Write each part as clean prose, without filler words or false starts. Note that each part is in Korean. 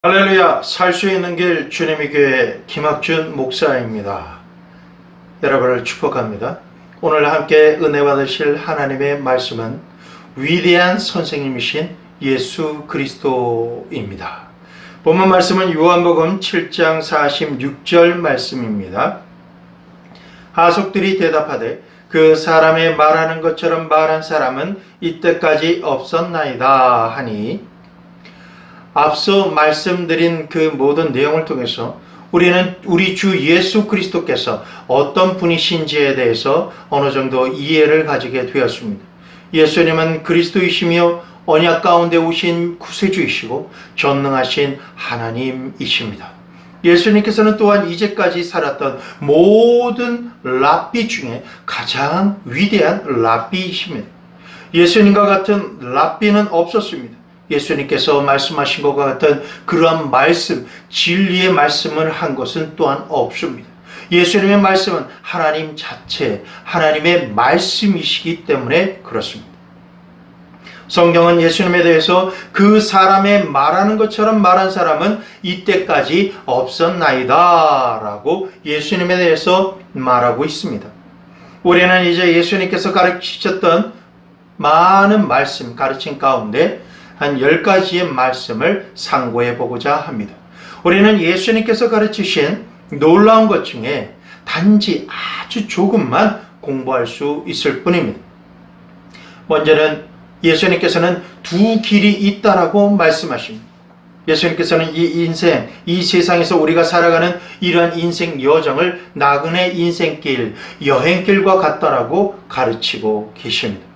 할렐루야, 살 수 있는 길 주님의 교회 김학준 목사입니다. 여러분을 축복합니다. 오늘 함께 은혜 받으실 하나님의 말씀은 위대한 선생님이신 예수 그리스도입니다. 본문 말씀은 요한복음 7장 46절 말씀입니다. 하속들이 대답하되 그 사람의 말하는 것처럼 말한 사람은 이때까지 없었나이다 하니, 앞서 말씀드린 그 모든 내용을 통해서 우리는 우리 주 예수 그리스도께서 어떤 분이신지에 대해서 어느 정도 이해를 가지게 되었습니다. 예수님은 그리스도이시며 언약 가운데 오신 구세주이시고 전능하신 하나님이십니다. 예수님께서는 또한 이제까지 살았던 모든 랍비 중에 가장 위대한 랍비이십니다. 예수님과 같은 랍비는 없었습니다. 예수님께서 말씀하신 것과 같은 그러한 말씀, 진리의 말씀을 한 것은 또한 없습니다. 예수님의 말씀은 하나님 자체, 하나님의 말씀이시기 때문에 그렇습니다. 성경은 예수님에 대해서 그 사람의 말하는 것처럼 말한 사람은 이때까지 없었나이다 라고 예수님에 대해서 말하고 있습니다. 우리는 이제 예수님께서 가르치셨던 많은 말씀, 가르침 가운데 한 10가지의 말씀을 상고해 보고자 합니다. 우리는 예수님께서 가르치신 놀라운 것 중에 단지 아주 조금만 공부할 수 있을 뿐입니다. 먼저는 예수님께서는 두 길이 있다라고 말씀하십니다. 예수님께서는 이 인생, 이 세상에서 우리가 살아가는 이러한 인생 여정을 나그네 인생길, 여행길과 같다라고 가르치고 계십니다.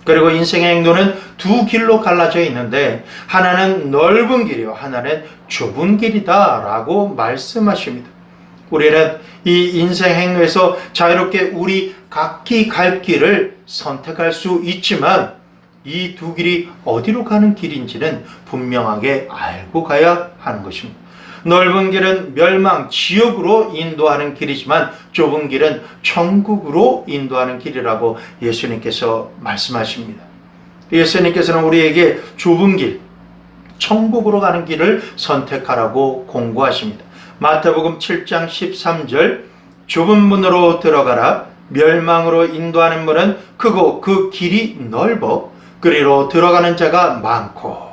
그리고 인생의 행로는 두 길로 갈라져 있는데 하나는 넓은 길이요 하나는 좁은 길이다 라고 말씀하십니다. 우리는 이 인생 행로에서 자유롭게 우리 각기 갈 길을 선택할 수 있지만 이 두 길이 어디로 가는 길인지는 분명하게 알고 가야 하는 것입니다. 넓은 길은 멸망, 지옥으로 인도하는 길이지만 좁은 길은 천국으로 인도하는 길이라고 예수님께서 말씀하십니다. 예수님께서는 우리에게 좁은 길, 천국으로 가는 길을 선택하라고 공고하십니다. 마태복음 7장 13절, 좁은 문으로 들어가라. 멸망으로 인도하는 문은 크고 그 길이 넓어 그리로 들어가는 자가 많고.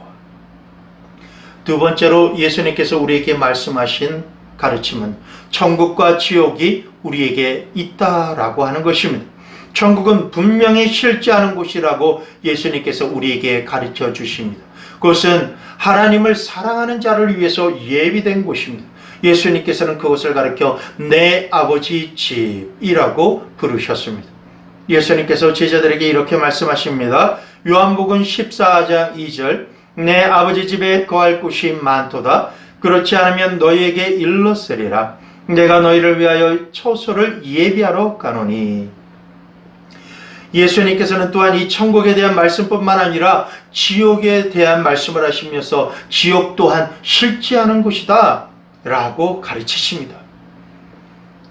두 번째로 예수님께서 우리에게 말씀하신 가르침은 천국과 지옥이 우리에게 있다라고 하는 것입니다. 천국은 분명히 실제하는 곳이라고 예수님께서 우리에게 가르쳐 주십니다. 그것은 하나님을 사랑하는 자를 위해서 예비된 곳입니다. 예수님께서는 그것을 가르쳐 내 아버지 집이라고 부르셨습니다. 예수님께서 제자들에게 이렇게 말씀하십니다. 요한복음 14장 2절, 내 아버지 집에 거할 곳이 많도다. 그렇지 않으면 너희에게 일렀으리라. 내가 너희를 위하여 처소를 예비하러 가노니. 예수님께서는 또한 이 천국에 대한 말씀뿐만 아니라 지옥에 대한 말씀을 하시면서 지옥 또한 실제하는 곳이다 라고 가르치십니다.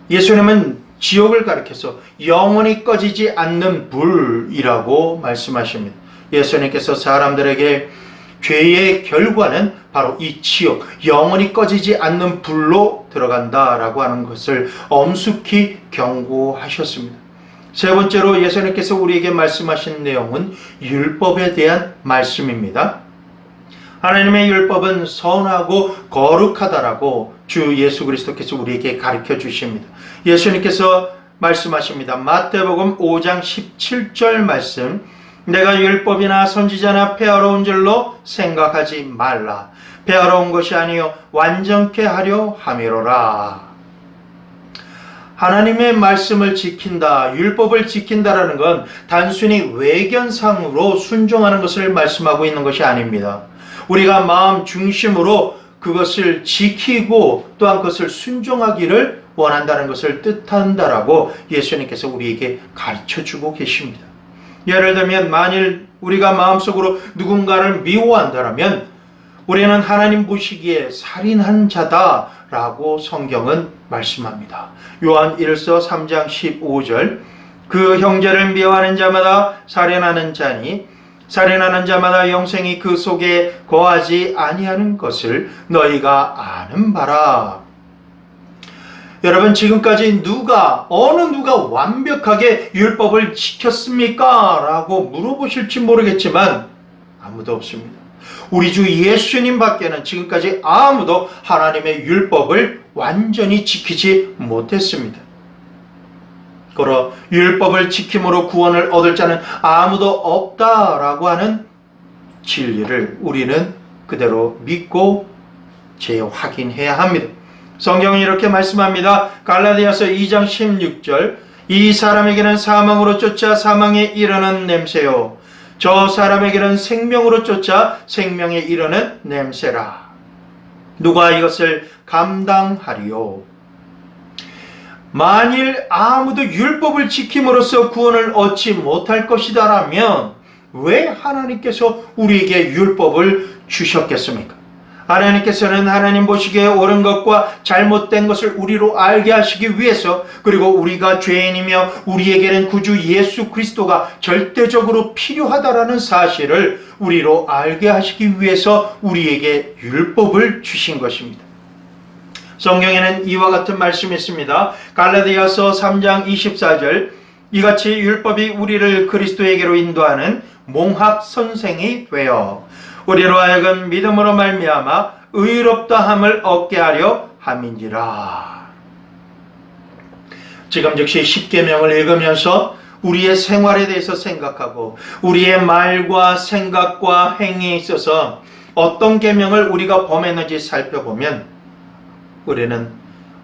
예수님은 지옥을 가리켜서 영원히 꺼지지 않는 불이라고 말씀하십니다. 예수님께서 사람들에게 죄의 결과는 바로 이 지옥, 영원히 꺼지지 않는 불로 들어간다라고 하는 것을 엄숙히 경고하셨습니다. 세 번째로 예수님께서 우리에게 말씀하신 내용은 율법에 대한 말씀입니다. 하나님의 율법은 선하고 거룩하다라고 주 예수 그리스도께서 우리에게 가르쳐 주십니다. 예수님께서 말씀하십니다. 마태복음 5장 17절 말씀, 내가 율법이나 선지자나 폐하러 온 줄로 생각하지 말라. 폐하러 온 것이 아니요 완전케 하려 함이로라. 하나님의 말씀을 지킨다, 율법을 지킨다라는 건 단순히 외견상으로 순종하는 것을 말씀하고 있는 것이 아닙니다. 우리가 마음 중심으로 그것을 지키고 또한 그것을 순종하기를 원한다는 것을 뜻한다라고 예수님께서 우리에게 가르쳐주고 계십니다. 예를 들면 만일 우리가 마음속으로 누군가를 미워한다면 우리는 하나님 보시기에 살인한 자다라고 성경은 말씀합니다. 요한 1서 3장 15절, 그 형제를 미워하는 자마다 살인하는 자니 살인하는 자마다 영생이 그 속에 거하지 아니하는 것을 너희가 아는 바라. 여러분, 지금까지 어느 누가 완벽하게 율법을 지켰습니까? 라고 물어보실지 모르겠지만 아무도 없습니다. 우리 주 예수님 밖에는 지금까지 아무도 하나님의 율법을 완전히 지키지 못했습니다. 그러 율법을 지킴으로 구원을 얻을 자는 아무도 없다라고 하는 진리를 우리는 그대로 믿고 재확인해야 합니다. 성경은 이렇게 말씀합니다. 갈라디아서 2장 16절, 이 사람에게는 사망으로 쫓아 사망에 이르는 냄새요, 저 사람에게는 생명으로 쫓아 생명에 이르는 냄새라. 누가 이것을 감당하리요? 만일 아무도 율법을 지킴으로써 구원을 얻지 못할 것이다라면 왜 하나님께서 우리에게 율법을 주셨겠습니까? 하나님께서는 하나님 보시기에 옳은 것과 잘못된 것을 우리로 알게 하시기 위해서, 그리고 우리가 죄인이며 우리에게는 구주 예수 그리스도가 절대적으로 필요하다라는 사실을 우리로 알게 하시기 위해서 우리에게 율법을 주신 것입니다. 성경에는 이와 같은 말씀이 있습니다. 갈라디아서 3장 24절, 이같이 율법이 우리를 그리스도에게로 인도하는 몽학 선생이 되어 우리로 하여금 믿음으로 말미암아 의롭다함을 얻게 하려 함이니라. 지금 즉시 십계명을 읽으면서 우리의 생활에 대해서 생각하고 우리의 말과 생각과 행위에 있어서 어떤 계명을 우리가 범했는지 살펴보면 우리는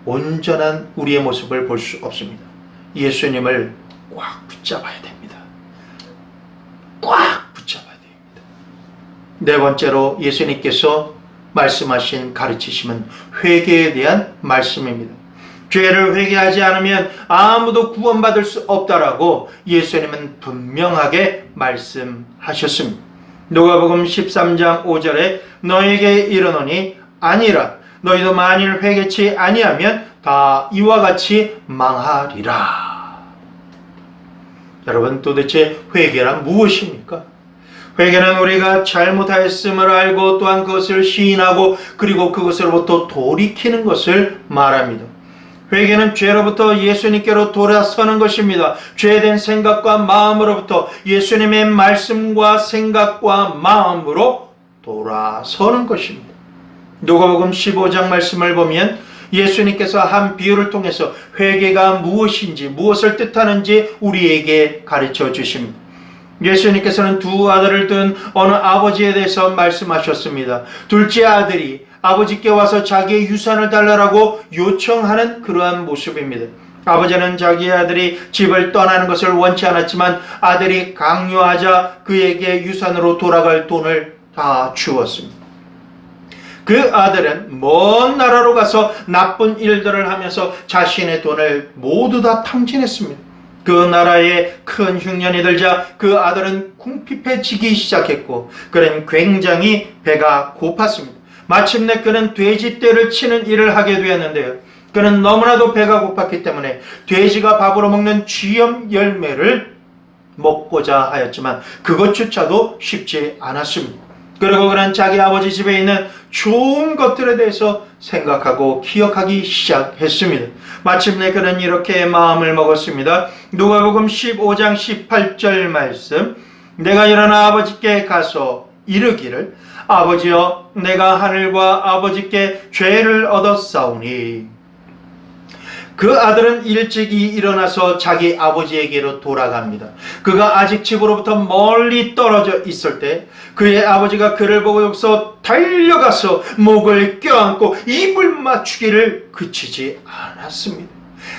온전한 우리의 모습을 볼 수 없습니다. 예수님을 꽉 붙잡아야 됩니다. 꽉 붙잡아야 됩니다. 네 번째로 예수님께서 말씀하신 가르치심은 회개에 대한 말씀입니다. 죄를 회개하지 않으면 아무도 구원받을 수 없다라고 예수님은 분명하게 말씀하셨습니다. 누가복음 13장 5절에 너에게 이르노니 아니라 너희도 만일 회개치 아니하면 다 이와 같이 망하리라. 여러분, 도대체 회개란 무엇입니까? 회개는 우리가 잘못하였음을 알고 또한 그것을 시인하고 그리고 그것으로부터 돌이키는 것을 말합니다. 회개는 죄로부터 예수님께로 돌아서는 것입니다. 죄된 생각과 마음으로부터 예수님의 말씀과 생각과 마음으로 돌아서는 것입니다. 누가복음 15장 말씀을 보면 예수님께서 한 비유를 통해서 회개가 무엇인지, 무엇을 뜻하는지 우리에게 가르쳐 주십니다. 예수님께서는 두 아들을 둔 어느 아버지에 대해서 말씀하셨습니다. 둘째 아들이 아버지께 와서 자기의 유산을 달라고 요청하는 그러한 모습입니다. 아버지는 자기 아들이 집을 떠나는 것을 원치 않았지만 아들이 강요하자 그에게 유산으로 돌아갈 돈을 다 주었습니다. 그 아들은 먼 나라로 가서 나쁜 일들을 하면서 자신의 돈을 모두 다 탕진했습니다. 그 나라에 큰 흉년이 들자 그 아들은 궁핍해지기 시작했고 그는 굉장히 배가 고팠습니다. 마침내 그는 돼지떼를 치는 일을 하게 되었는데요. 그는 너무나도 배가 고팠기 때문에 돼지가 밥으로 먹는 쥐염 열매를 먹고자 하였지만 그것조차도 쉽지 않았습니다. 그리고 그는 자기 아버지 집에 있는 좋은 것들에 대해서 생각하고 기억하기 시작했습니다. 마침내 그는 이렇게 마음을 먹었습니다. 누가복음 15장 18절 말씀, 내가 일어나 아버지께 가서 이르기를 아버지여 내가 하늘과 아버지께 죄를 얻었사오니. 그 아들은 일찍이 일어나서 자기 아버지에게로 돌아갑니다. 그가 아직 집으로부터 멀리 떨어져 있을 때 그의 아버지가 그를 보고서 달려가서 목을 껴안고 입을 맞추기를 그치지 않았습니다.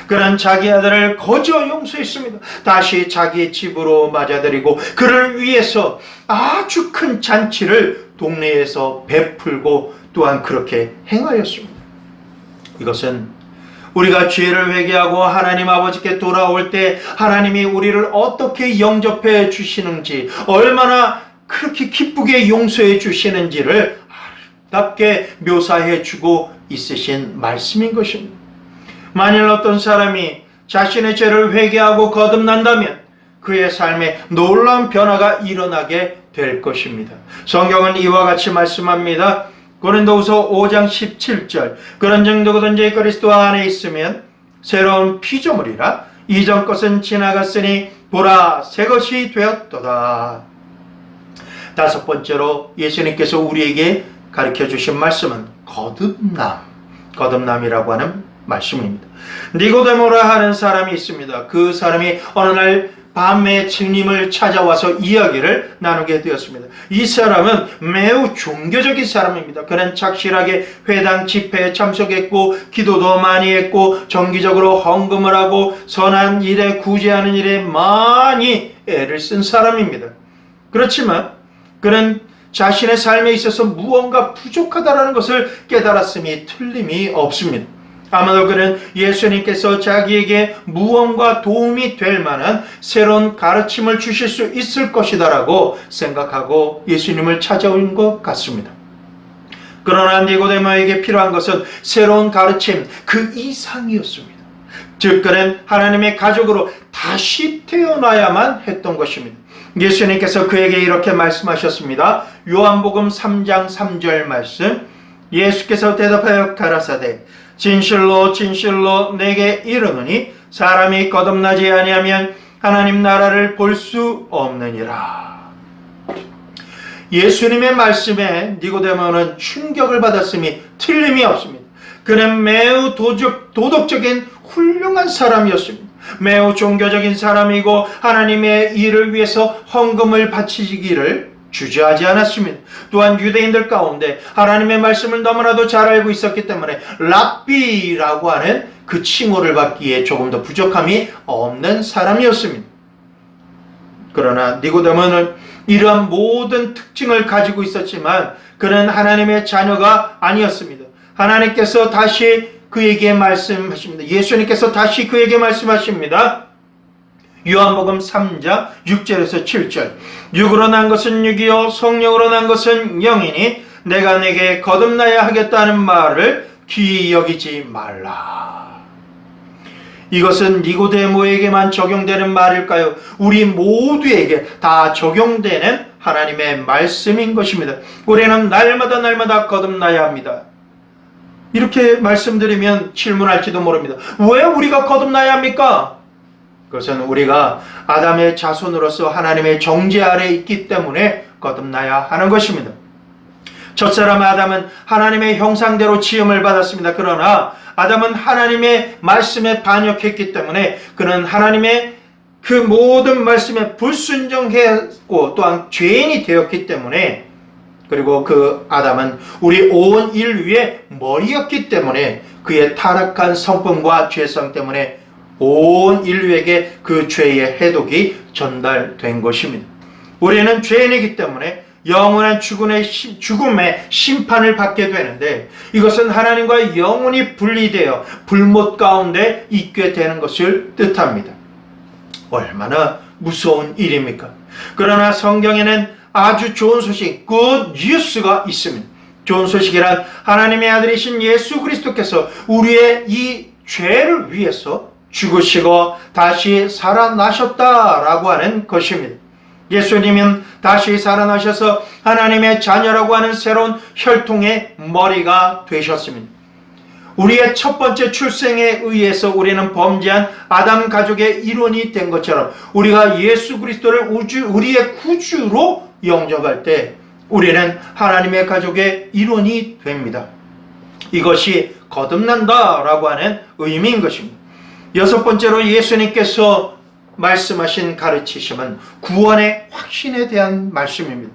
그는 자기 아들을 거저 용서했습니다. 다시 자기 집으로 맞아들이고 그를 위해서 아주 큰 잔치를 동네에서 베풀고 또한 그렇게 행하였습니다. 이것은 우리가 죄를 회개하고 하나님 아버지께 돌아올 때 하나님이 우리를 어떻게 영접해 주시는지, 얼마나 그렇게 기쁘게 용서해 주시는지를 아름답게 묘사해 주고 있으신 말씀인 것입니다. 만일 어떤 사람이 자신의 죄를 회개하고 거듭난다면 그의 삶에 놀라운 변화가 일어나게 될 것입니다. 성경은 이와 같이 말씀합니다. 고린도후서 5장 17절 그런즉 누구든지 그리스도 안에 있으면 새로운 피조물이라 이전 것은 지나갔으니 보라 새 것이 되었도다. 다섯 번째로 예수님께서 우리에게 가르쳐 주신 말씀은 거듭남이라고 하는 말씀입니다. 니고데모라 하는 사람이 있습니다. 그 사람이 어느 날 밤에 주님을 찾아와서 이야기를 나누게 되었습니다. 이 사람은 매우 종교적인 사람입니다. 그는 착실하게 회당 집회에 참석했고 기도도 많이 했고 정기적으로 헌금을 하고 선한 일에 구제하는 일에 많이 애를 쓴 사람입니다. 그렇지만 그는 자신의 삶에 있어서 무언가 부족하다는 것을 깨달았음이 틀림이 없습니다. 아마도 그는 예수님께서 자기에게 무언가 도움이 될 만한 새로운 가르침을 주실 수 있을 것이다라고 생각하고 예수님을 찾아온 것 같습니다. 그러나 니고데모에게 필요한 것은 새로운 가르침 그 이상이었습니다. 즉 그는 하나님의 가족으로 다시 태어나야만 했던 것입니다. 예수님께서 그에게 이렇게 말씀하셨습니다. 요한복음 3장 3절 말씀 예수께서 대답하여 가라사대 진실로 진실로 내게 이르노니 사람이 거듭나지 아니하면 하나님 나라를 볼 수 없느니라. 예수님의 말씀에 니고데모는 충격을 받았음이 틀림이 없습니다. 그는 매우 도덕적인 훌륭한 사람이었습니다. 매우 종교적인 사람이고 하나님의 일을 위해서 헌금을 바치기를 주저하지 않았습니다. 또한 유대인들 가운데 하나님의 말씀을 너무나도 잘 알고 있었기 때문에 랍비라고 하는 그 칭호를 받기에 조금 더 부족함이 없는 사람이었습니다. 그러나 니고데모는 이러한 모든 특징을 가지고 있었지만 그는 하나님의 자녀가 아니었습니다. 하나님께서 다시 그에게 말씀하십니다. 예수님께서 다시 그에게 말씀하십니다. 요한복음 3장 6절에서 7절 육으로 난 것은 육이요 성령으로 난 것은 영이니 내가 내게 거듭나야 하겠다는 말을 귀히 여기지 말라. 이것은 니고데모에게만 적용되는 말일까요? 우리 모두에게 다 적용되는 하나님의 말씀인 것입니다. 우리는 날마다 거듭나야 합니다. 이렇게 말씀드리면 질문할지도 모릅니다. 왜 우리가 거듭나야 합니까? 그것은 우리가 아담의 자손으로서 하나님의 정죄 아래 있기 때문에 거듭나야 하는 것입니다. 첫사람 아담은 하나님의 형상대로 지음을 받았습니다. 그러나 아담은 하나님의 말씀에 반역했기 때문에 그는 하나님의 그 모든 말씀에 불순종했고 또한 죄인이 되었기 때문에 그리고 그 아담은 우리 온 인류의 머리였기 때문에 그의 타락한 성품과 죄성 때문에 온 인류에게 그 죄의 해독이 전달된 것입니다. 우리는 죄인이기 때문에 영원한 죽음의 심판을 받게 되는데 이것은 하나님과 영원히 분리되어 불못 가운데 있게 되는 것을 뜻합니다. 얼마나 무서운 일입니까? 그러나 성경에는 아주 좋은 소식, good news가 있습니다. 좋은 소식이란 하나님의 아들이신 예수 그리스도께서 우리의 이 죄를 위해서 죽으시고 다시 살아나셨다라고 하는 것입니다. 예수님은 다시 살아나셔서 하나님의 자녀라고 하는 새로운 혈통의 머리가 되셨습니다. 우리의 첫 번째 출생에 의해서 우리는 범죄한 아담 가족의 일원이 된 것처럼 우리가 예수 그리스도를 우리의 구주로 영접할 때 우리는 하나님의 가족의 일원이 됩니다. 이것이 거듭난다라고 하는 의미인 것입니다. 여섯 번째로 예수님께서 말씀하신 가르치심은 구원의 확신에 대한 말씀입니다.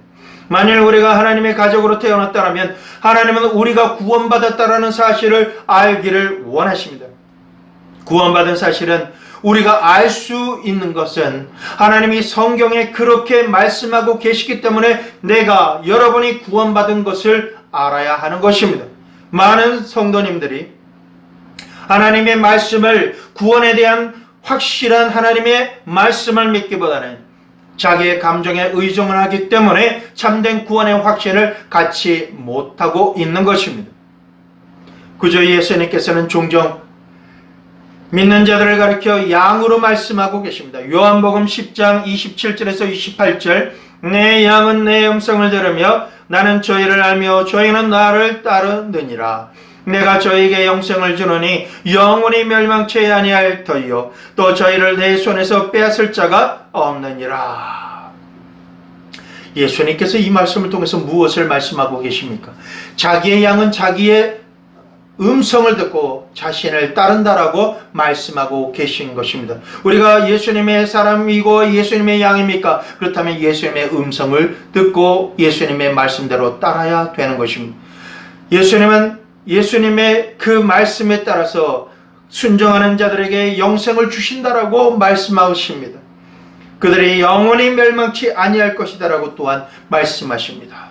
만일 우리가 하나님의 가족으로 태어났다면 하나님은 우리가 구원받았다라는 사실을 알기를 원하십니다. 구원받은 사실은 우리가 알 수 있는 것은 하나님이 성경에 그렇게 말씀하고 계시기 때문에 내가 여러분이 구원받은 것을 알아야 하는 것입니다. 많은 성도님들이 하나님의 말씀을 구원에 대한 확실한 하나님의 말씀을 믿기보다는 자기의 감정에 의존을 하기 때문에 참된 구원의 확신을 갖지 못하고 있는 것입니다. 그저 예수님께서는 종종 믿는 자들을 가리켜 양으로 말씀하고 계십니다. 요한복음 10장 27절에서 28절 내 양은 내 음성을 들으며 나는 저희를 알며 저희는 나를 따르느니라. 내가 저희에게 영생을 주노니 영원히 멸망치 아니할 터이요 또 저희를 내 손에서 빼앗을 자가 없느니라. 예수님께서 이 말씀을 통해서 무엇을 말씀하고 계십니까? 자기의 양은 자기의 음성을 듣고 자신을 따른다라고 말씀하고 계신 것입니다. 우리가 예수님의 사람이고 예수님의 양입니까? 그렇다면 예수님의 음성을 듣고 예수님의 말씀대로 따라야 되는 것입니다. 예수님은 예수님의 그 말씀에 따라서 순종하는 자들에게 영생을 주신다라고 말씀하십니다. 그들이 영원히 멸망치 아니할 것이다라고 또한 말씀하십니다.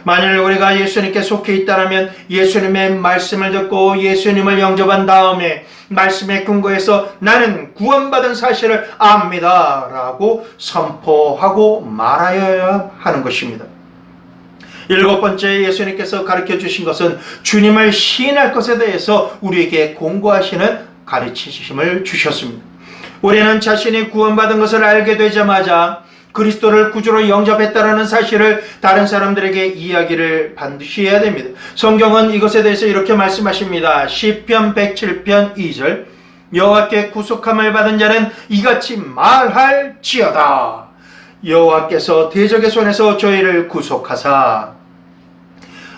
만일 우리가 예수님께 속해 있다면 예수님의 말씀을 듣고 예수님을 영접한 다음에 말씀에 근거해서 나는 구원받은 사실을 압니다 라고 선포하고 말하여야 하는 것입니다. 7번째 예수님께서 가르쳐 주신 것은 주님을 시인할 것에 대해서 우리에게 공고하시는 가르치심을 주셨습니다. 우리는 자신이 구원받은 것을 알게 되자마자 그리스도를 구주로 영접했다라는 사실을 다른 사람들에게 이야기를 반드시 해야 됩니다. 성경은 이것에 대해서 이렇게 말씀하십니다. 시편 107편 2절 여호와께 구속함을 받은 자는 이같이 말할지어다. 여호와께서 대적의 손에서 저희를 구속하사.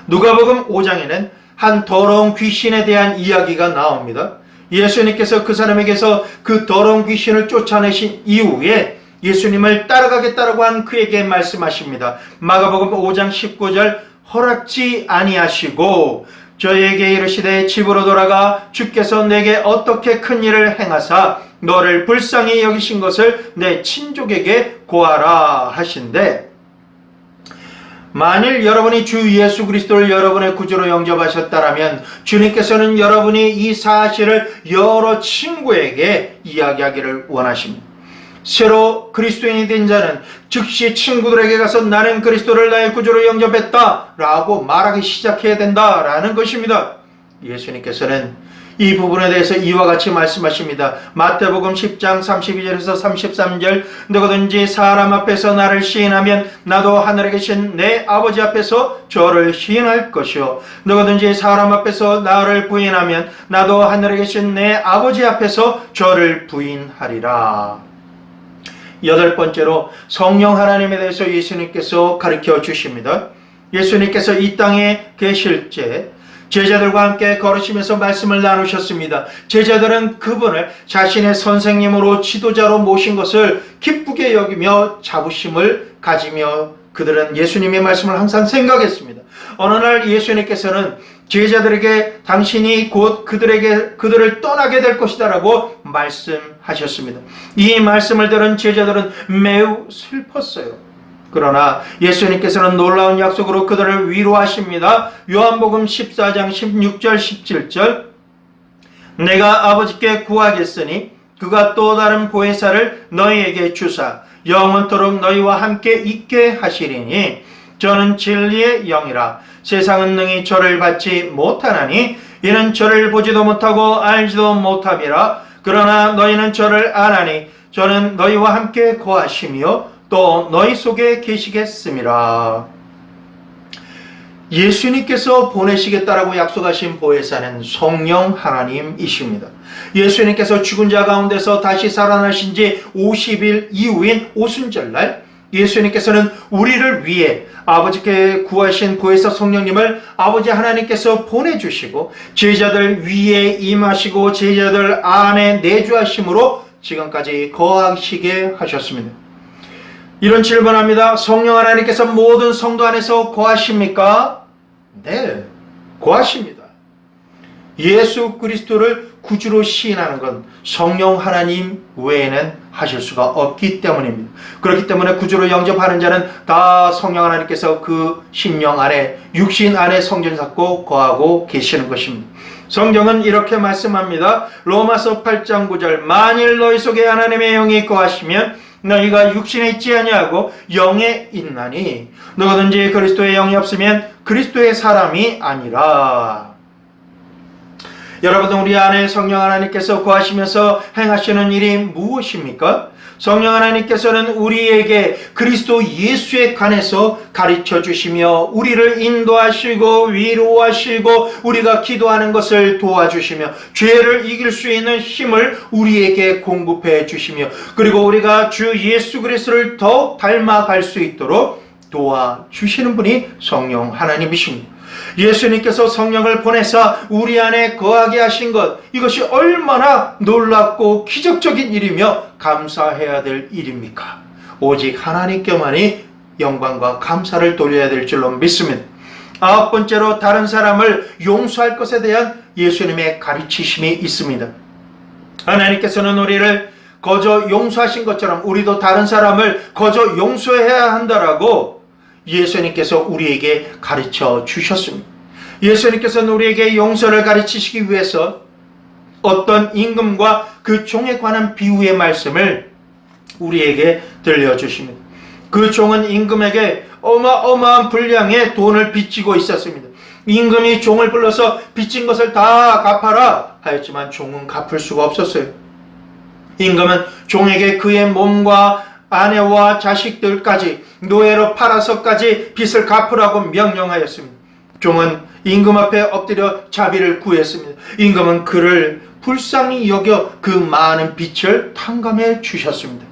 누가복음 5장에는 한 더러운 귀신에 대한 이야기가 나옵니다. 예수님께서 그 사람에게서 그 더러운 귀신을 쫓아내신 이후에 예수님을 따라가겠다라고 한 그에게 말씀하십니다. 마가복음 5장 19절 허락지 아니하시고 저희에게 이르시되 집으로 돌아가 주께서 내게 어떻게 큰 일을 행하사 너를 불쌍히 여기신 것을 내 친족에게 고하라 하신대. 만일 여러분이 주 예수 그리스도를 여러분의 구주로 영접하셨다면 주님께서는 여러분이 이 사실을 여러 친구에게 이야기하기를 원하십니다. 새로 그리스도인이 된 자는 즉시 친구들에게 가서 나는 그리스도를 나의 구주로 영접했다 라고 말하기 시작해야 된다라는 것입니다. 예수님께서는 이 부분에 대해서 이와 같이 말씀하십니다. 마태복음 10장 32절에서 33절 누구든지 사람 앞에서 나를 시인하면 나도 하늘에 계신 내 아버지 앞에서 저를 시인할 것이요 누구든지 사람 앞에서 나를 부인하면 나도 하늘에 계신 내 아버지 앞에서 저를 부인하리라. 8번째로 성령 하나님에 대해서 예수님께서 가르쳐 주십니다. 예수님께서 이 땅에 계실 때 제자들과 함께 걸으시면서 말씀을 나누셨습니다. 제자들은 그분을 자신의 선생님으로 지도자로 모신 것을 기쁘게 여기며 자부심을 가지며 그들은 예수님의 말씀을 항상 생각했습니다. 어느 날 예수님께서는 제자들에게 당신이 곧 그들을 떠나게 될 것이다 라고 말씀하셨습니다. 이 말씀을 들은 제자들은 매우 슬펐어요. 그러나 예수님께서는 놀라운 약속으로 그들을 위로하십니다. 요한복음 14장 16절 17절 내가 아버지께 구하겠으니 그가 또 다른 보혜사를 너희에게 주사 영원토록 너희와 함께 있게 하시리니 저는 진리의 영이라 세상은 능히 저를 받지 못하나니 이는 저를 보지도 못하고 알지도 못함이라 그러나 너희는 저를 아나니 저는 너희와 함께 거하시며 또 너희 속에 계시겠음이라. 예수님께서 보내시겠다라고 약속하신 보혜사는 성령 하나님이십니다. 예수님께서 죽은 자 가운데서 다시 살아나신 지 50일 이후인 오순절날 예수님께서는 우리를 위해 아버지께 구하신 보혜사 성령님을 아버지 하나님께서 보내주시고 제자들 위에 임하시고 제자들 안에 내주하심으로 지금까지 거하시게 하셨습니다. 이런 질문합니다. 성령 하나님께서 모든 성도 안에서 거하십니까? 네, 거하십니다. 예수 그리스도를 구주로 시인하는 건 성령 하나님 외에는 하실 수가 없기 때문입니다. 그렇기 때문에 구주로 영접하는 자는 다 성령 하나님께서 그 심령 안에 육신 안에 성전 잡고 거하고 계시는 것입니다. 성경은 이렇게 말씀합니다. 로마서 8장 9절 만일 너희 속에 하나님의 영이 거하시면 너희가 육신에 있지 아니하고 영에 있나니 누구든지 그리스도의 영이 없으면 그리스도의 사람이 아니라. 여러분, 우리 안에 성령 하나님께서 거하시면서 행하시는 일이 무엇입니까? 성령 하나님께서는 우리에게 그리스도 예수에 관해서 가르쳐 주시며 우리를 인도하시고 위로하시고 우리가 기도하는 것을 도와주시며 죄를 이길 수 있는 힘을 우리에게 공급해 주시며 그리고 우리가 주 예수 그리스도를 더욱 닮아갈 수 있도록 도와주시는 분이 성령 하나님이십니다. 예수님께서 성령을 보내사 우리 안에 거하게 하신 것, 이것이 얼마나 놀랍고 기적적인 일이며 감사해야 될 일입니까? 오직 하나님께만이 영광과 감사를 돌려야 될 줄로 믿습니다. 9번째로, 다른 사람을 용서할 것에 대한 예수님의 가르치심이 있습니다. 하나님께서는 우리를 거저 용서하신 것처럼 우리도 다른 사람을 거저 용서해야 한다라고 예수님께서 우리에게 가르쳐 주셨습니다. 예수님께서는 우리에게 용서를 가르치시기 위해서 어떤 임금과 그 종에 관한 비유의 말씀을 우리에게 들려주십니다. 그 종은 임금에게 어마어마한 분량의 돈을 빚지고 있었습니다. 임금이 종을 불러서 빚진 것을 다 갚아라 하였지만 종은 갚을 수가 없었어요. 임금은 종에게 그의 몸과 아내와 자식들까지 노예로 팔아서까지 빚을 갚으라고 명령하였습니다. 종은 임금 앞에 엎드려 자비를 구했습니다. 임금은 그를 불쌍히 여겨 그 많은 빚을 탕감해 주셨습니다.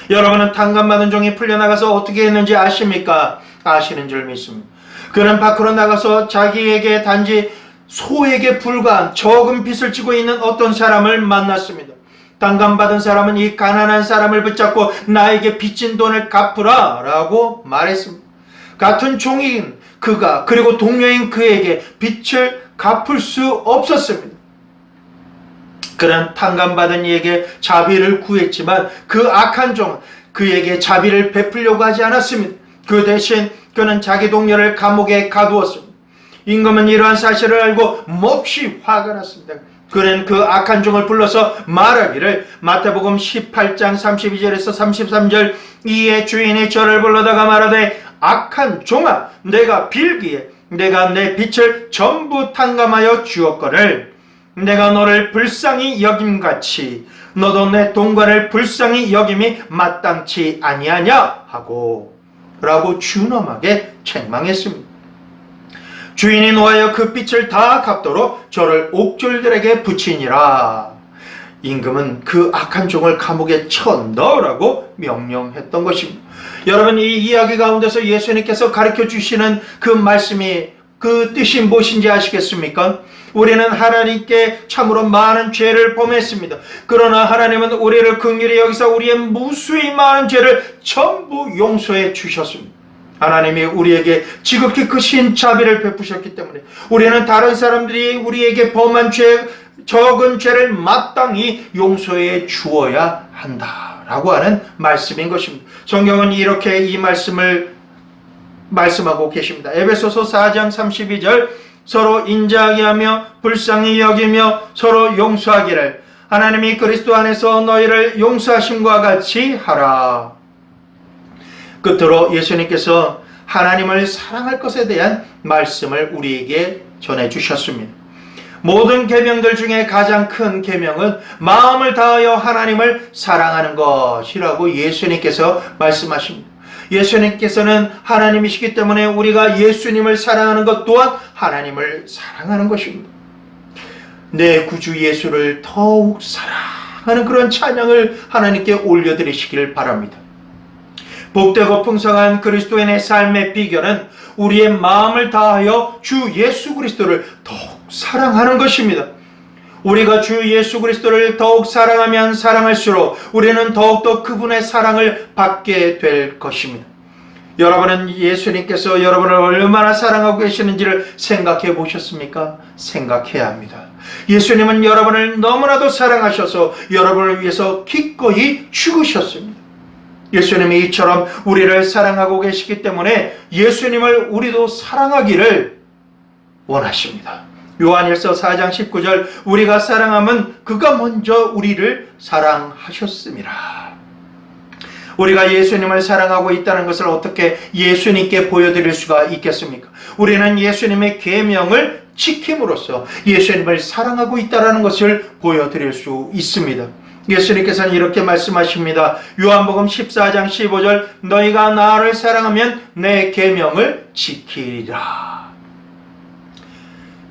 여러분은 탕감받은 종이 풀려나가서 어떻게 했는지 아십니까? 아시는 줄 믿습니다. 그는 밖으로 나가서 자기에게 단지 소에게 불과한 적은 빚을 지고 있는 어떤 사람을 만났습니다. 탕감받은 사람은 이 가난한 사람을 붙잡고 나에게 빚진 돈을 갚으라 라고 말했습니다. 같은 종인 그가 그리고 동료인 그에게 빚을 갚을 수 없었습니다. 그는 탕감받은 이에게 자비를 구했지만 그 악한 종은 그에게 자비를 베풀려고 하지 않았습니다. 그 대신 그는 자기 동료를 감옥에 가두었습니다. 임금은 이러한 사실을 알고 몹시 화가 났습니다. 그는 그 악한 종을 불러서 말하기를, 마태복음 18장 32절에서 33절, 이에 주인이 저를 불러다가 말하되 악한 종아, 내가 빌기에 내가 내 빚을 전부 탕감하여 주었거늘 내가 너를 불쌍히 여김같이 너도 내 동과를 불쌍히 여김이 마땅치 아니하냐 하고 라고 준엄하게 책망했습니다. 주인이 노하여 그 빚을 다 갚도록 저를 옥졸들에게 붙이니라. 임금은 그 악한 종을 감옥에 쳐넣으라고 명령했던 것입니다. 여러분, 이 이야기 가운데서 예수님께서 가르쳐 주시는 그 말씀이, 그 뜻이 무엇인지 아시겠습니까? 우리는 하나님께 참으로 많은 죄를 범했습니다. 그러나 하나님은 우리를 긍휼히 여기서 우리의 무수히 많은 죄를 전부 용서해 주셨습니다. 하나님이 우리에게 지극히 크신 자비를 베푸셨기 때문에 우리는 다른 사람들이 우리에게 범한 죄, 적은 죄를 마땅히 용서해 주어야 한다라고 하는 말씀인 것입니다. 성경은 이렇게 이 말씀을 말씀하고 계십니다. 에베소서 4장 32절, 서로 인자하게 하며 불쌍히 여기며 서로 용서하기를 하나님이 그리스도 안에서 너희를 용서하심과 같이 하라. 끝으로 예수님께서 하나님을 사랑할 것에 대한 말씀을 우리에게 전해주셨습니다. 모든 계명들 중에 가장 큰 계명은 마음을 다하여 하나님을 사랑하는 것이라고 예수님께서 말씀하십니다. 예수님께서는 하나님이시기 때문에 우리가 예수님을 사랑하는 것 또한 하나님을 사랑하는 것입니다. 내 구주 예수를 더욱 사랑하는 그런 찬양을 하나님께 올려드리시기를 바랍니다. 복되고 풍성한 그리스도인의 삶의 비결은 우리의 마음을 다하여 주 예수 그리스도를 더욱 사랑하는 것입니다. 우리가 주 예수 그리스도를 더욱 사랑하면 사랑할수록 우리는 더욱더 그분의 사랑을 받게 될 것입니다. 여러분은 예수님께서 여러분을 얼마나 사랑하고 계시는지를 생각해 보셨습니까? 생각해야 합니다. 예수님은 여러분을 너무나도 사랑하셔서 여러분을 위해서 기꺼이 죽으셨습니다. 예수님이 이처럼 우리를 사랑하고 계시기 때문에 예수님을 우리도 사랑하기를 원하십니다. 요한일서 4장 19절, 우리가 사랑함은 그가 먼저 우리를 사랑하셨습니다. 우리가 예수님을 사랑하고 있다는 것을 어떻게 예수님께 보여드릴 수가 있겠습니까? 우리는 예수님의 계명을 지킴으로써 예수님을 사랑하고 있다는 것을 보여드릴 수 있습니다. 예수님께서는 이렇게 말씀하십니다. 요한복음 14장 15절 너희가 나를 사랑하면 내 계명을 지키리라.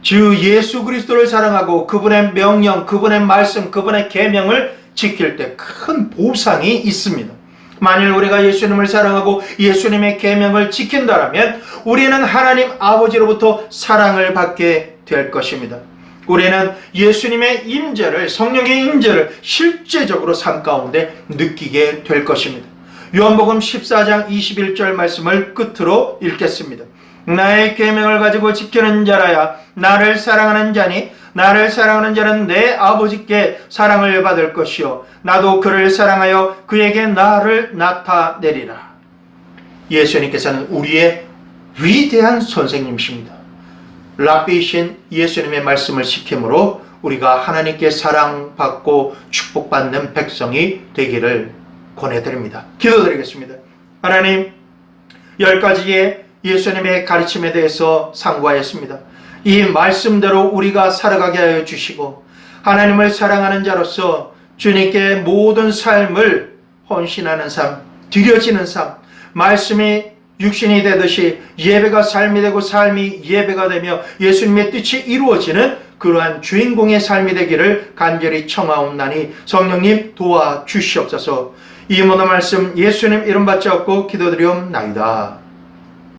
주 예수 그리스도를 사랑하고 그분의 명령, 그분의 말씀, 그분의 계명을 지킬 때 큰 보상이 있습니다. 만일 우리가 예수님을 사랑하고 예수님의 계명을 지킨다면 우리는 하나님 아버지로부터 사랑을 받게 될 것입니다. 우리는 예수님의 임재를, 성령의 임재를 실제적으로 삶 가운데 느끼게 될 것입니다. 요한복음 14장 21절 말씀을 끝으로 읽겠습니다. 나의 계명을 가지고 지키는 자라야 나를 사랑하는 자니 나를 사랑하는 자는 내 아버지께 사랑을 받을 것이요 나도 그를 사랑하여 그에게 나를 나타내리라. 예수님께서는 우리의 위대한 선생님이십니다. 랍비이신 예수님의 말씀을 지킴으로 우리가 하나님께 사랑받고 축복받는 백성이 되기를 권해드립니다. 기도드리겠습니다. 하나님, 10가지의 예수님의 가르침에 대해서 상고하였습니다. 이 말씀대로 우리가 살아가게 하여 주시고 하나님을 사랑하는 자로서 주님께 모든 삶을 헌신하는 삶, 드려지는 삶, 말씀이 육신이 되듯이 예배가 삶이 되고 삶이 예배가 되며 예수님의 뜻이 이루어지는 그러한 주인공의 삶이 되기를 간절히 청하옵나니 성령님 도와주시옵소서. 이 모든 말씀 예수님 이름 받지 않고 기도드리옵나이다.